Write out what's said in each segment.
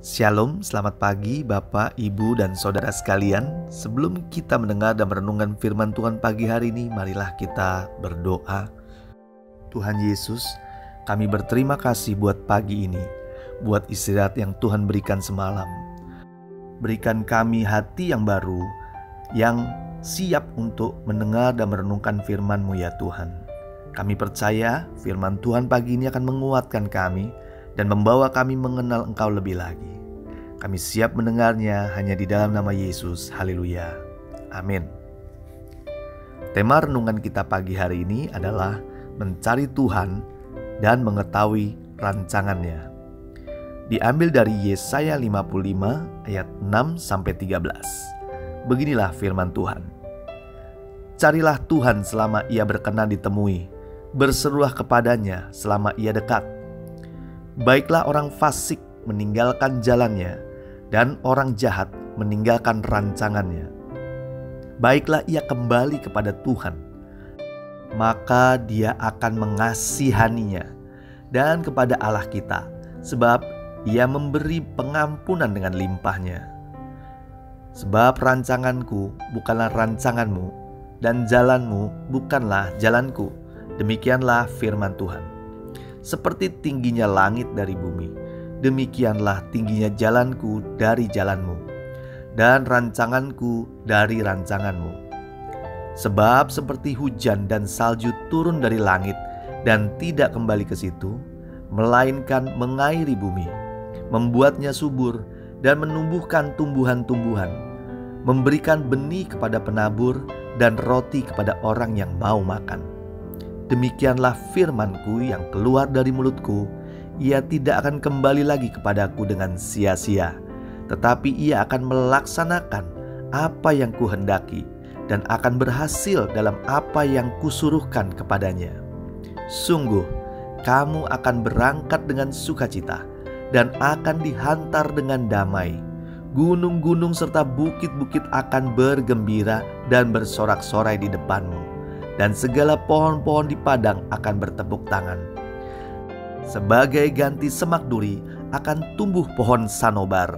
Shalom, selamat pagi Bapak, Ibu, dan Saudara sekalian. Sebelum kita mendengar dan merenungkan firman Tuhan pagi hari ini, marilah kita berdoa. Tuhan Yesus, kami berterima kasih buat pagi ini, buat istirahat yang Tuhan berikan semalam. Berikan kami hati yang baru, yang siap untuk mendengar dan merenungkan firman-Mu ya Tuhan. Kami percaya firman Tuhan pagi ini akan menguatkan kami dan membawa kami mengenal Engkau lebih lagi. Kami siap mendengarnya hanya di dalam nama Yesus. Haleluya. Amin. Tema renungan kita pagi hari ini adalah mencari Tuhan dan mengetahui rancangannya. Diambil dari Yesaya 55 ayat 6-13. Beginilah firman Tuhan. Carilah Tuhan selama ia berkenan ditemui, berserulah kepadanya selama ia dekat. Baiklah orang fasik meninggalkan jalannya, dan orang jahat meninggalkan rancangannya. Baiklah ia kembali kepada Tuhan, maka Dia akan mengasihaninya, dan kepada Allah kita, sebab Ia memberi pengampunan dengan limpahnya. Sebab rancanganku bukanlah rancanganmu, dan jalanmu bukanlah jalanku. Demikianlah firman Tuhan. Seperti tingginya langit dari bumi, demikianlah tingginya jalanku dari jalanmu, dan rancanganku dari rancanganmu. Sebab seperti hujan dan salju turun dari langit dan tidak kembali ke situ, melainkan mengairi bumi, membuatnya subur dan menumbuhkan tumbuhan-tumbuhan, memberikan benih kepada penabur dan roti kepada orang yang mau makan. Demikianlah firman-Ku yang keluar dari mulutku, ia tidak akan kembali lagi kepadaku dengan sia-sia, tetapi ia akan melaksanakan apa yang kuhendaki dan akan berhasil dalam apa yang kusuruhkan kepadanya. Sungguh, kamu akan berangkat dengan sukacita dan akan dihantar dengan damai. Gunung-gunung serta bukit-bukit akan bergembira dan bersorak-sorai di depanmu, dan segala pohon-pohon di padang akan bertepuk tangan. Sebagai ganti semak duri akan tumbuh pohon sanobar,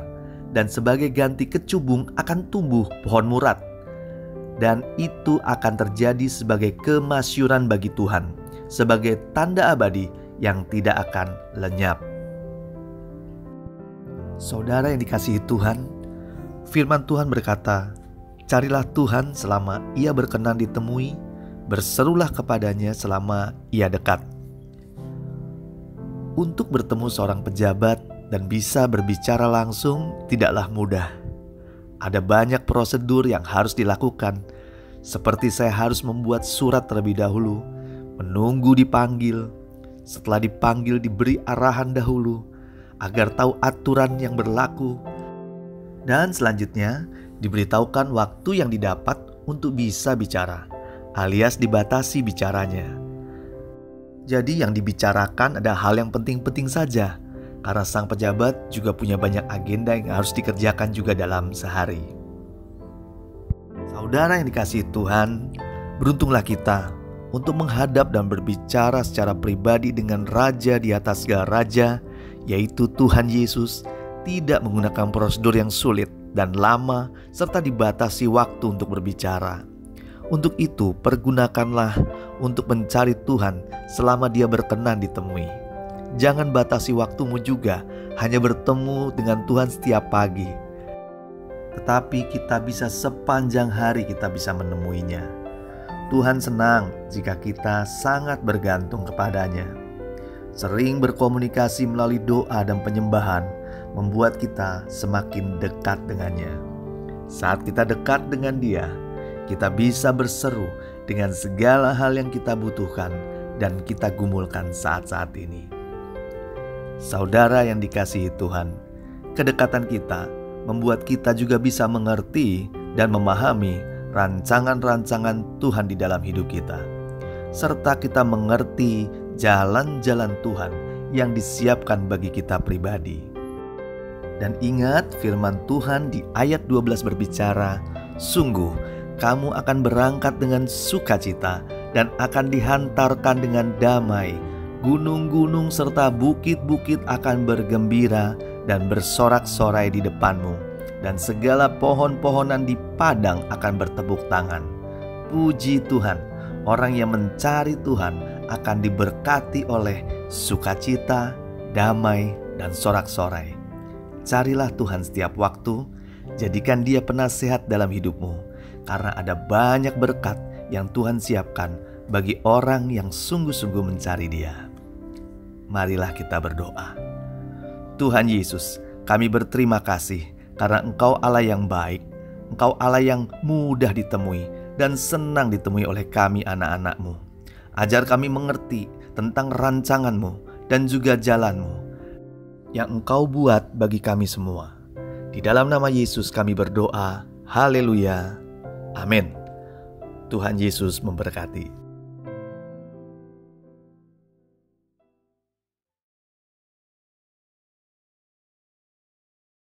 dan sebagai ganti kecubung akan tumbuh pohon murat. Dan itu akan terjadi sebagai kemasyuran bagi Tuhan, sebagai tanda abadi yang tidak akan lenyap. Saudara yang dikasihi Tuhan, firman Tuhan berkata, carilah Tuhan selama ia berkenan ditemui, berserulah kepadanya selama ia dekat. Untuk bertemu seorang pejabat dan bisa berbicara langsung tidaklah mudah. Ada banyak prosedur yang harus dilakukan, seperti saya harus membuat surat terlebih dahulu, menunggu dipanggil, setelah dipanggil diberi arahan dahulu, agar tahu aturan yang berlaku, dan selanjutnya diberitahukan waktu yang didapat untuk bisa bicara, alias dibatasi bicaranya. Jadi yang dibicarakan ada hal yang penting-penting saja, karena sang pejabat juga punya banyak agenda yang harus dikerjakan juga dalam sehari. Saudara yang dikasihi Tuhan, beruntunglah kita untuk menghadap dan berbicara secara pribadi dengan Raja di atas segala raja, yaitu Tuhan Yesus, tidak menggunakan prosedur yang sulit dan lama serta dibatasi waktu untuk berbicara. Untuk itu, pergunakanlah untuk mencari Tuhan selama Dia berkenan ditemui. Jangan batasi waktumu juga hanya bertemu dengan Tuhan setiap pagi, tetapi kita bisa sepanjang hari kita bisa menemuinya. Tuhan senang jika kita sangat bergantung kepadanya. Sering berkomunikasi melalui doa dan penyembahan membuat kita semakin dekat dengannya. Saat kita dekat dengan Dia, kita bisa berseru dengan segala hal yang kita butuhkan dan kita gumulkan saat-saat ini. Saudara yang dikasihi Tuhan, kedekatan kita membuat kita juga bisa mengerti dan memahami rancangan-rancangan Tuhan di dalam hidup kita, serta kita mengerti jalan-jalan Tuhan yang disiapkan bagi kita pribadi. Dan ingat firman Tuhan di ayat 12 berbicara, sungguh kamu akan berangkat dengan sukacita dan akan dihantarkan dengan damai. Gunung-gunung serta bukit-bukit akan bergembira dan bersorak-sorai di depanmu, dan segala pohon-pohonan di padang akan bertepuk tangan. Puji Tuhan, orang yang mencari Tuhan akan diberkati oleh sukacita, damai, dan sorak-sorai. Carilah Tuhan setiap waktu, jadikan Dia penasehat dalam hidupmu, karena ada banyak berkat yang Tuhan siapkan bagi orang yang sungguh-sungguh mencari Dia. Marilah kita berdoa. Tuhan Yesus, kami berterima kasih karena Engkau Allah yang baik, Engkau Allah yang mudah ditemui dan senang ditemui oleh kami anak-anak-Mu. Ajar kami mengerti tentang rancangan-Mu dan juga jalan-Mu yang Engkau buat bagi kami semua. Di dalam nama Yesus kami berdoa. Haleluya. Amin. Tuhan Yesus memberkati.